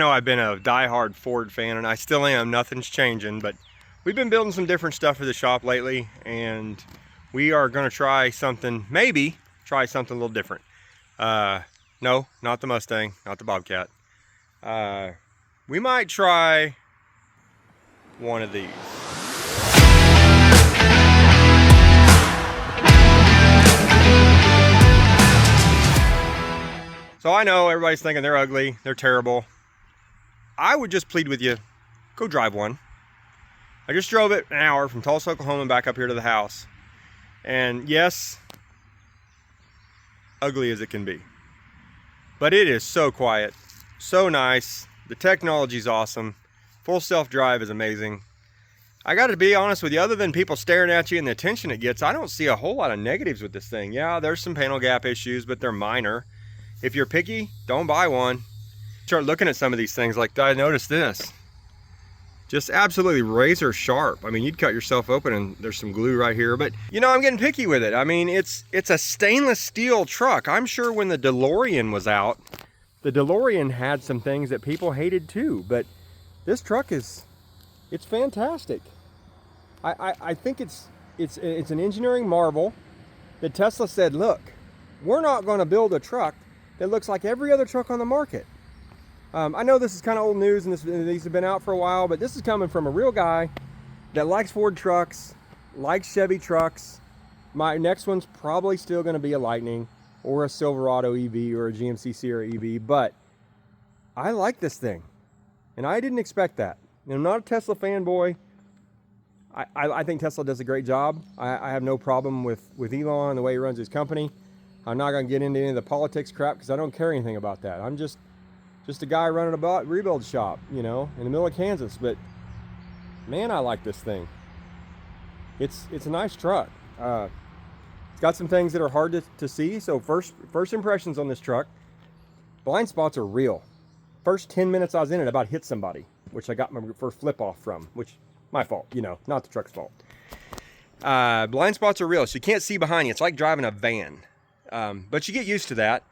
know I've been a die-hard Ford fan, and I still am. Nothing's changing, but we've been building some different stuff for the shop lately, and we are going to try something, maybe try something a little different. No, not the Mustang, not the Bobcat. We might try one of these. So I know everybody's thinking they're ugly, they're terrible. I would just plead with you, go drive one. I just drove it an hour from Tulsa, Oklahoma back up here to the house. And yes, ugly as it can be. But it is so quiet, so nice. The technology's awesome. Full self-drive is amazing. I gotta be honest with you, other than people staring at you and the attention it gets, I don't see a whole lot of negatives with this thing. Yeah, there's some panel gap issues, but they're minor. If you're picky, don't buy one. Start looking at some of these things, like I noticed this. Just absolutely razor sharp. I mean, you'd cut yourself open and there's some glue right here, but you know, I'm getting picky with it. I mean, it's a stainless steel truck. I'm sure when the DeLorean was out, the DeLorean had some things that people hated too, but this truck it's fantastic. I think it's an engineering marvel that Tesla said, look, we're not gonna build a truck that looks like every other truck on the market. I know this is kind of old news and these have been out for a while, but this is coming from a real guy that likes Ford trucks, likes Chevy trucks. My next one's probably still going to be a Lightning or a Silverado EV or a GMC Sierra EV, but I like this thing. And I didn't expect that. I'm not a Tesla fanboy. I think Tesla does a great job. I have no problem with Elon and the way he runs his company. I'm not going to get into any of the politics crap because I don't care anything about that. I'm just a guy running a rebuild shop, you know, in the middle of Kansas. But man, I like this thing. It's a nice truck. It's got some things that are hard to see. So first impressions on this truck, blind spots are real. First 10 minutes I was in it, I about hit somebody, which I got my first flip off from, which my fault, you know, not the truck's fault. Blind spots are real, so you can't see behind you. It's like driving a van. But you get used to that.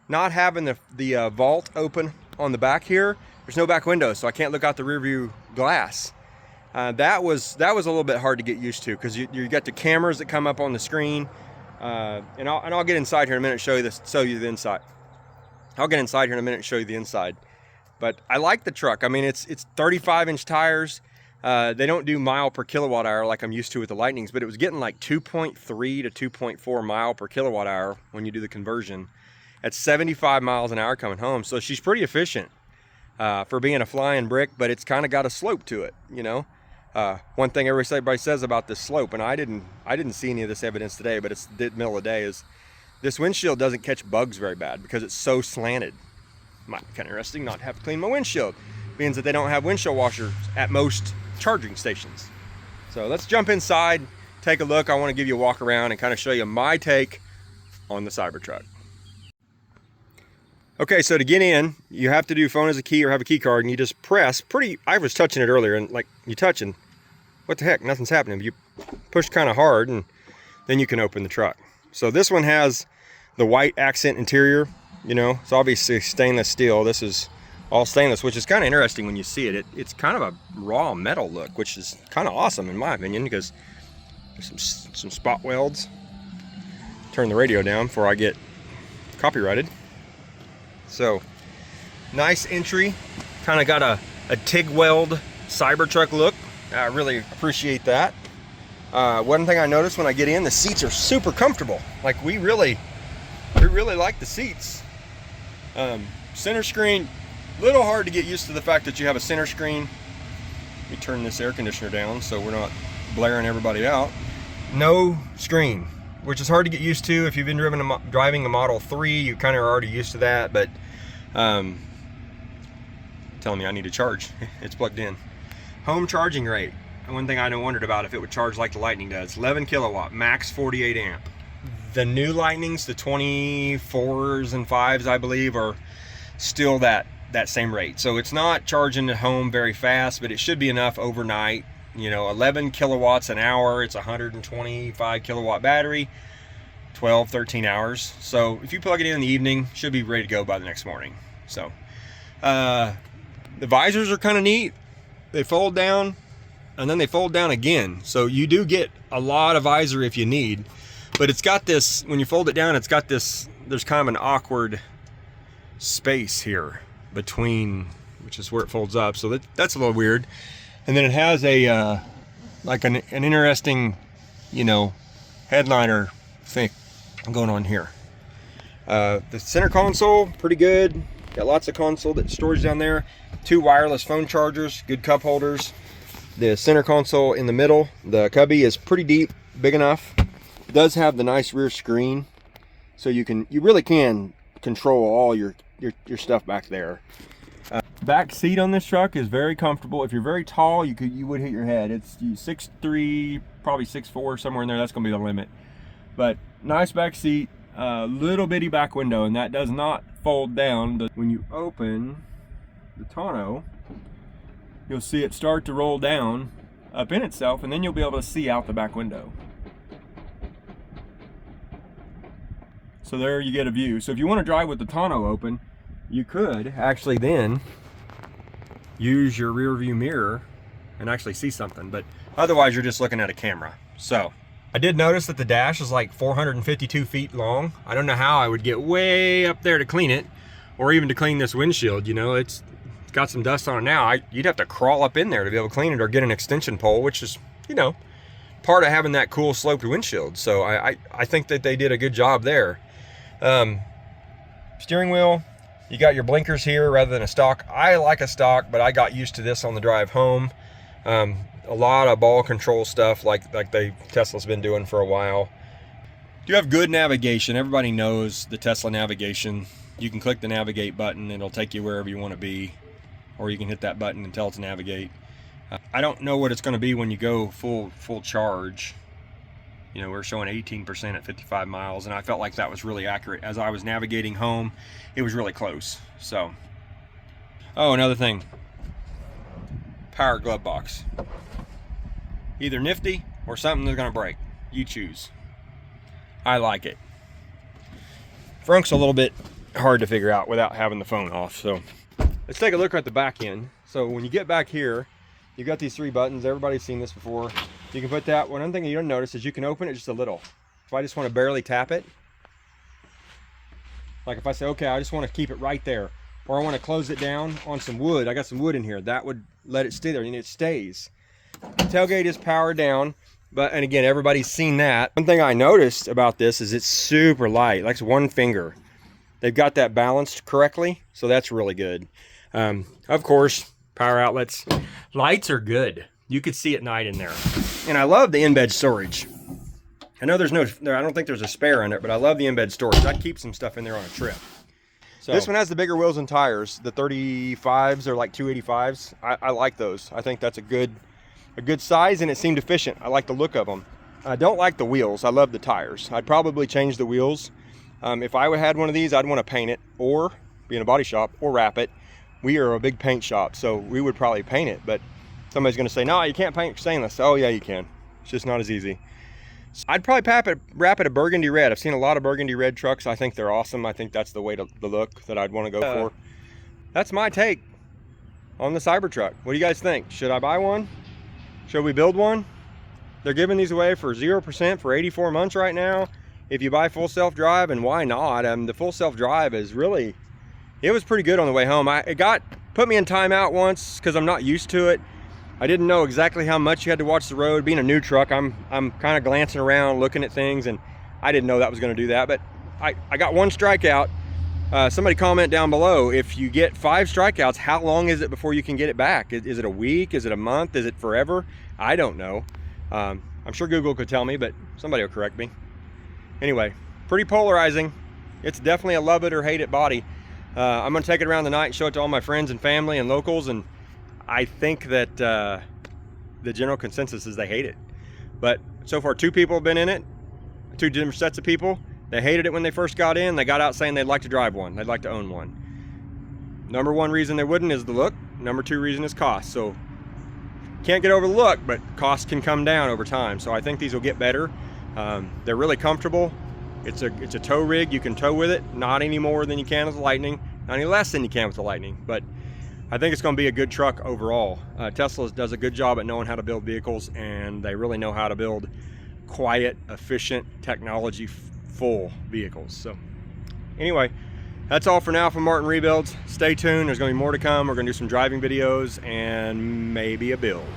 Not having the vault open on the back here, there's no back window, so I can't look out the rear view glass. That was a little bit hard to get used to because you got the cameras that come up on the screen, and I'll get inside here in a minute and show you the inside. I'll get inside here in a minute and show you the inside. But I like the truck. I mean, it's 35-inch tires. They don't do mile per kilowatt hour like I'm used to with the Lightnings, but it was getting like 2.3 to 2.4 mile per kilowatt hour when you do the conversion. At 75 miles an hour coming home. So she's pretty efficient for being a flying brick, but it's kind of got a slope to it, you know. One thing everybody says about this slope, and I didn't see any of this evidence today, but it's the middle of the day, is this windshield doesn't catch bugs very bad because it's so slanted. Might be kind of interesting not to have to clean my windshield. Means that they don't have windshield washers at most charging stations. So let's jump inside, take a look. I want to give you a walk around and kind of show you my take on the Cybertruck. Okay, so to get in, you have to do phone as a key or have a key card, and you just press I was touching it earlier, and like you touch and what the heck, nothing's happening. You push kind of hard and then you can open the truck. So this one has the white accent interior, you know, it's obviously stainless steel. This is all stainless, which is kind of interesting when you see it. It's kind of a raw metal look, which is kind of awesome in my opinion because there's some spot welds. Turn the radio down before I get copyrighted. So, nice entry. Kind of got a TIG weld Cybertruck look. I really appreciate that. One thing I noticed when I get in, the seats are super comfortable. Like we really like the seats. Center screen, little hard to get used to the fact that you have a center screen. Let me turn this air conditioner down so we're not blaring everybody out. No screen, which is hard to get used to. If you've been driving a Model 3, you kind of are already used to that, but telling me I need to charge. It's plugged in. Home charging rate. One thing I wondered about if it would charge like the Lightning does. 11 kilowatt, max 48 amp. The new Lightnings, the 24s and 5s, I believe, are still that same rate. So it's not charging at home very fast, but it should be enough overnight. You know, 11 kilowatts an hour. It's a 125 kilowatt battery. 12-13 hours. So if you plug it in the evening, should be ready to go by the next morning. So The visors are kind of neat. They fold down and then they fold down again. So you do get a lot of visor if you need, but it's got this, when you fold it down, it's got this, there's kind of an awkward space here between, which is where it folds up. So that's a little weird. And then it has a, like an interesting, you know, headliner thing going on here. The center console, pretty good. Got lots of console storage down there. 2 wireless phone chargers, good cup holders. The center console in the middle, the cubby is pretty deep, big enough. It does have the nice rear screen, so you really can control all your stuff back there. Back seat on this truck is very comfortable. If you're very tall, you would hit your head. It's 6'3", probably 6'4", somewhere in there. That's gonna be the limit. But nice back seat, little bitty back window, and that does not fold down. When you open the tonneau, you'll see it start to roll down up in itself, and then you'll be able to see out the back window. So there you get a view. So if you want to drive with the tonneau open, you could actually then use your rear view mirror and actually see something, but otherwise you're just looking at a camera. So I did notice that the dash is like 452 feet long. I don't know how I would get way up there to clean it, or even to clean this windshield. You know, it's got some dust on it now. You'd have to crawl up in there to be able to clean it, or get an extension pole, which is, you know, part of having that cool sloped windshield. So I think that they did a good job there. Steering wheel, you got your blinkers here rather than a stock. I like a stock, but I got used to this on the drive home. A lot of ball control stuff like Tesla's been doing for a while. You have good navigation. Everybody knows the Tesla navigation. You can click the navigate button, it'll take you wherever you want to be, or you can hit that button and tell it to navigate. I don't know what it's going to be when you go full charge. You know, we're showing 18% at 55 miles, and I felt like that was really accurate. As I was navigating home, it was really close. So, oh, another thing, power glove box. Either nifty or something that's gonna break. You choose. I like it. Frunk's a little bit hard to figure out without having the phone off. So let's take a look at the back end. So when you get back here, you've got these 3 buttons. Everybody's seen this before. You can put that. One thing you don't notice is you can open it just a little. If I just want to barely tap it, like if I say, okay, I just want to keep it right there, or I want to close it down on some wood, I got some wood in here, that would let it stay there, and it stays. The tailgate is powered down, and again, everybody's seen that. One thing I noticed about this is it's super light, like it's 1 finger. They've got that balanced correctly, so that's really good. Of course, power outlets. Lights are good. You could see at night in there. And I love the in-bed storage. I know I don't think there's a spare in it, but I love the in-bed storage. I'd keep some stuff in there on a trip. So this one has the bigger wheels and tires. The 35s are like 285s. I like those. I think that's a good size, and it seemed efficient. I like the look of them. I don't like the wheels. I love the tires. I'd probably change the wheels. If I had one of these, I'd want to paint it, or be in a body shop, or wrap it. We are a big paint shop, so we would probably paint it, but somebody's going to say, no, you can't paint stainless. Oh yeah, you can. It's just not as easy. So I'd probably wrap it a burgundy red. I've seen a lot of burgundy red trucks. I think they're awesome. I think that's the look that I'd want to go for. That's my take on the Cybertruck. What do you guys think? Should I buy one? Should we build one? They're giving these away for 0% for 84 months right now. If you buy full self-drive, and why not? The full self-drive is really, it was pretty good on the way home. It put me in timeout once because I'm not used to it. I didn't know exactly how much you had to watch the road. Being a new truck, I'm kind of glancing around, looking at things, and I didn't know that was going to do that. But I got 1 strikeout. Somebody comment down below, if you get 5 strikeouts, how long is it before you can get it back? Is it a week? Is it a month? Is it forever? I don't know. I'm sure Google could tell me, but somebody will correct me. Anyway, pretty polarizing. It's definitely a love it or hate it body. I'm going to take it around the night and show it to all my friends and family and locals, and I think that the general consensus is they hate it. But so far, 2 people have been in it, 2 different sets of people. They hated it when they first got in. They got out saying they'd like to drive one. They'd like to own one. Number 1 reason they wouldn't is the look. Number 2 reason is cost. So can't get over the look, but cost can come down over time. So I think these will get better. They're really comfortable. It's a tow rig. You can tow with it. Not any more than you can with the Lightning. Not any less than you can with the Lightning. But I think it's going to be a good truck overall. Tesla does a good job at knowing how to build vehicles, and they really know how to build quiet, efficient, technology-full vehicles. So anyway, that's all for now from Martin Rebuilds. Stay tuned. There's going to be more to come. We're going to do some driving videos and maybe a build.